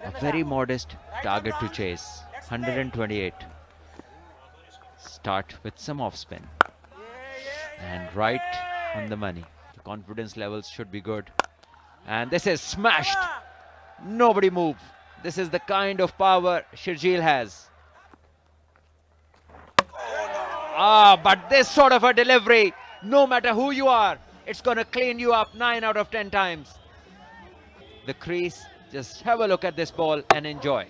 A very modest target to chase. 128. Start with some off spin. And right on the money. The confidence levels should be good. And this is smashed. Nobody move. This is the kind of power Sharjeel has. But this sort of a delivery, no matter who you are, it's going to clean you up 9 out of 10 times. The crease, just have a look at this ball and enjoy.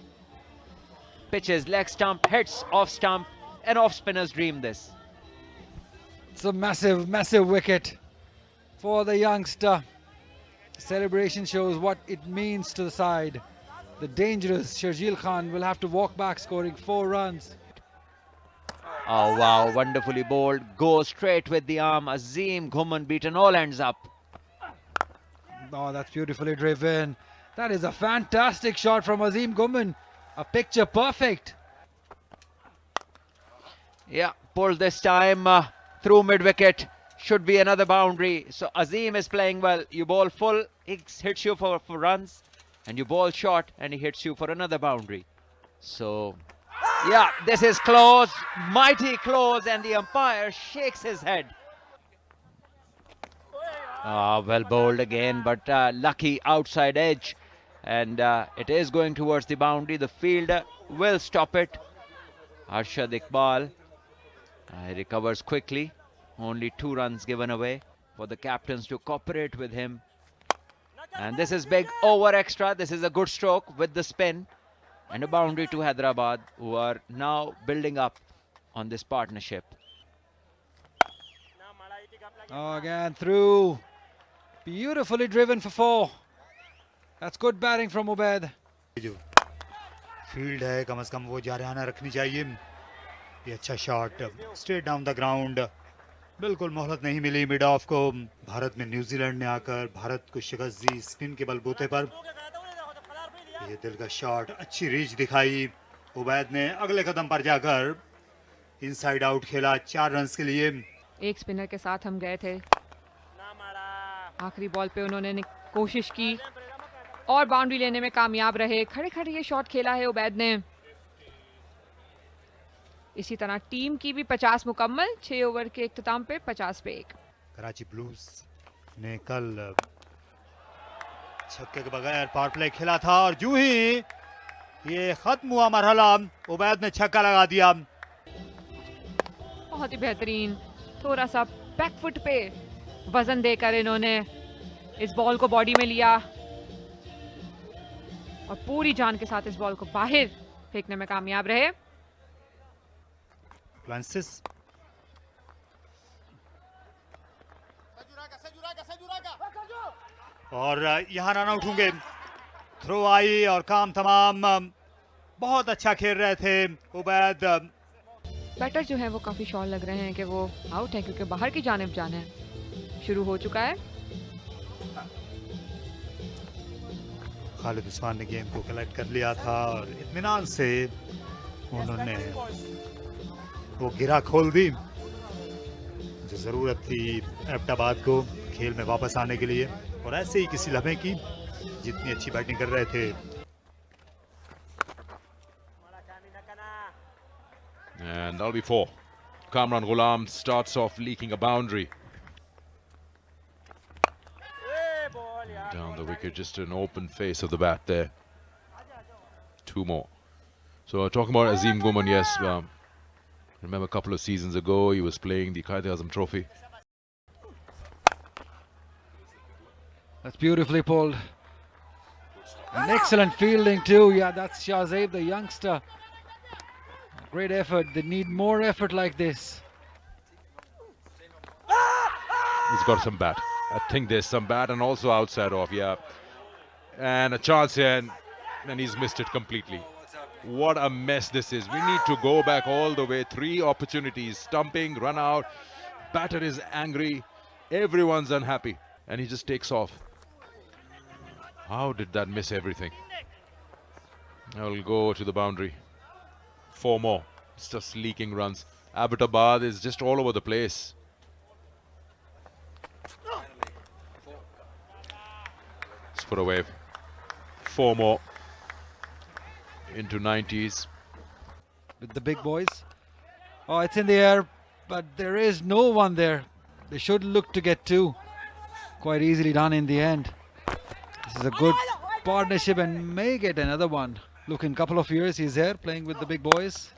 Pitches, leg stump, hits off stump, and off spinners dream this. It's a massive, massive wicket for the youngster. Celebration shows what it means to the side. The dangerous Sharjeel Khan will have to walk back, scoring 4 runs. Oh wow, wonderfully bowled. Go straight with the arm. Azim Ghuman beaten all ends up. Oh, that's beautifully driven. That is a fantastic shot from Azim Ghuman. A picture perfect. Yeah, pulled this time through mid-wicket. Should be another boundary. So Azim is playing well. You bowl full, he hits you for runs. And you bowl short and he hits you for another boundary. So, yeah, this is close. Mighty close, and the umpire shakes his head. Well bowled again, but lucky outside edge. And it is going towards the boundary. The fielder will stop it. Arshad Iqbal recovers quickly. Only 2 runs given away for the captains to cooperate with him. And this is big over extra. This is a good stroke with the spin. And a boundary to Hyderabad, who are now building up on this partnership. Oh, again through. Beautifully driven for 4. That's good batting from Ubaid. Field है, कम से कम वो जारियाना रखनी चाहिए. ये अच्छा shot straight down the ground. बिल्कुल मोहलत नहीं मिली मिड ऑफ को. भारत में न्यूजीलैंड ने आकर भारत को शिकस्त दी स्पिन के बलबूते पर. ये दिल का शॉट, अच्छी रीच दिखाई. उबैद ने अगले कदम पर जाकर इनसाइड आउट खेला 4 रन्स के लिए. एक स्पिनर के साथ हम गए थे. आखिरी बॉल पे उन्होंने कोशिश की और बाउंड्री लेने में कामयाब रहे. खड़े खड़े ये शॉट खेला है उबैद ने. इसी तरह टीम की भी 50 मुकम्मल. 6 ओवर के इख्तिताम पे 50 पे 1. कराची ब्लूज ने कल छक्के के बगैर पावर प्ले खेला था और यूं ही ये खत्म हुआ मरहला, उबैद ने छक्का लगा दिया. बहुत ही बेहतरीन. थोड़ा सा बैक फुट पे वजन देकर इन्होंने इस बॉल को बॉडी में लिया और पूरी जान के साथ इस बॉल को बाहर फेंकने में कामयाब रहे. फ्रांसिस और यहाँ रन आउट होंगे. थ्रो आई और काम तमाम. बहुत अच्छा खेल रहे थे उबैद. बैटर जो है वो काफी श्योर लग रहे हैं कि वो आउट है, क्योंकि बाहर की जानिब जाना शुरू हो चुका है. खालिद उस्मान ने गेम को कलेक्ट कर लिया था और इत्मीनान से उन्होंने वो गिरा खोल दी जो जरूरत थी एबटाबाद को खेल में वापस आने के लिए. और ऐसे ही किसी लम्हे की जितनी अच्छी बैटिंग कर रहे थे. And that'll be 4. Kamran Ghulam starts off leaking a boundary. Down the wicket, just an open face of the bat there. 2 more. So talking about Azim Ghuman, yes. Remember a couple of seasons ago, he was playing the Quaid-e-Azam Trophy. That's beautifully pulled. An excellent fielding too. Yeah, that's Shahzaib, the youngster. Great effort. They need more effort like this. He's got some bat. I think there's some bat and also outside off, yeah. And a chance here, and he's missed it completely. What a mess this is. We need to go back all the way. 3 opportunities. Stumping, run out. Batter is angry. Everyone's unhappy. And he just takes off. How did that miss everything? I will go to the boundary. 4 more. It's just leaking runs. Abbottabad is just all over the place. It's for a wave. 4 more. into 90s. with the big boys. Oh, it's in the air, but there is no one there. They should look to get two. Quite easily done in the end. This is a good partnership and may get another one. Look, in a couple of years he's there playing with the big boys.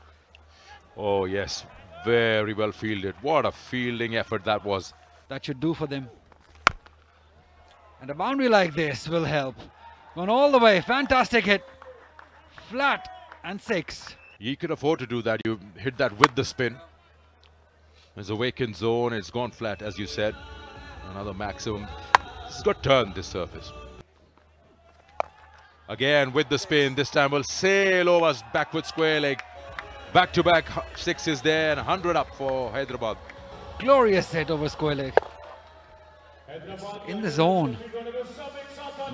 Oh yes, very well fielded. What a fielding effort that was. That should do for them. And a boundary like this will help. Gone all the way. Fantastic hit. Flat and 6. He could afford to do that. You hit that with the spin. There's a vacant zone. It's gone flat, as you said. Another maximum. It's got turned this surface. Again with the spin. This time will sail over backward square leg. Back-to-back sixes there and 100 up for Hyderabad. Glorious hit over square leg. In the zone.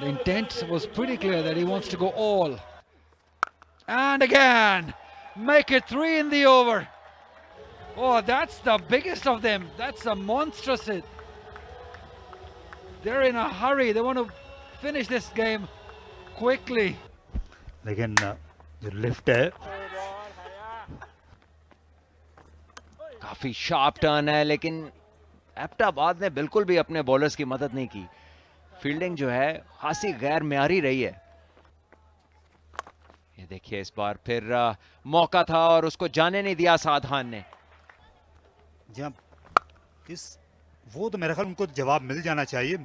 The intent was pretty clear that he wants to go all. And again, make it 3 in the over. Oh, that's the biggest of them. That's a monstrous hit. They're in a hurry. They want to finish this game quickly. लेकिन जो lift है काफी sharp turn है, लेकिन एबटाबाद ने बिल्कुल भी अपने बॉलर्स की मदद नहीं की. फील्डिंग जो है खासी गैर म्यारी रही है. ये देखिए, इस बार फिर मौका था और उसको जाने नहीं दिया साद खान ने. जब वो तो मेरे ख्याल उनको जवाब मिल जाना चाहिए,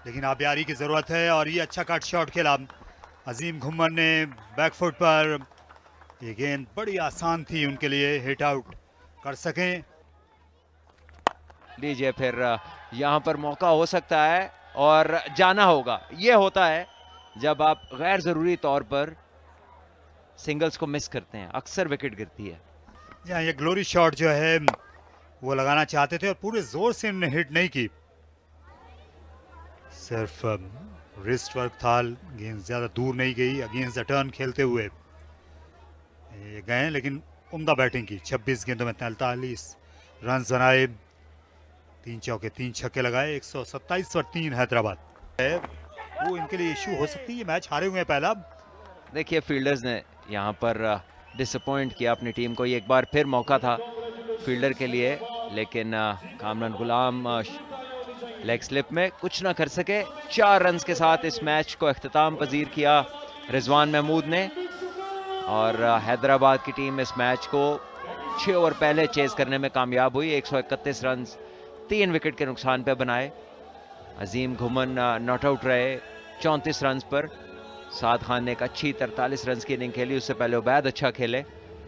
लेकिन आबियारी की जरूरत है. और ये अच्छा कट शॉट खेला अजीम घुम्मन ने बैक फुट पर. ये गेंद बड़ी आसान थी उनके लिए, हिट आउट कर सकें. लीजिए, फिर यहां पर मौका हो सकता है और जाना होगा. ये होता है जब आप गैर जरूरी तौर पर सिंगल्स को मिस करते हैं, अक्सर विकेट गिरती है. जहाँ ये ग्लोरी शॉट जो है वो लगाना चाहते थे और पूरे जोर से उन्होंने हिट नहीं की. सिर्फ रिस्ट वर्क था, गेंद ज्यादा दूर नहीं गई. अगेंस्ट द टर्न खेलते हुए ये गए, लेकिन उम्दा बैटिंग की. 26 गेंदों में 43 रन बनाए, 3 चौके 3 छक्के लगाए. 127 पर 3 हैदराबाद है. वो इनके लिए इशू हो सकती है. ये मैच हारे हुए हैं पहला. देखिए, फील्डर्स ने यहाँ पर डिसअपॉइंट किया अपनी टीम को. ये एक बार फिर मौका था फील्डर के लिए, लेकिन कामरान गुलाम लेग स्लिप में कुछ ना कर सके. 4 रन्स के साथ इस मैच को इख्तिताम पजीर किया रिजवान महमूद ने. और हैदराबाद की टीम इस मैच को 6 ओवर पहले चेज करने में कामयाब हुई. 131 रन 3 विकेट के नुकसान पे बनाए. अजीम घुमन नॉट आउट रहे 34 रन पर. साद खान ने एक अच्छी 43 रन की इनिंग खेली. उससे पहले उबैद अच्छा खेले.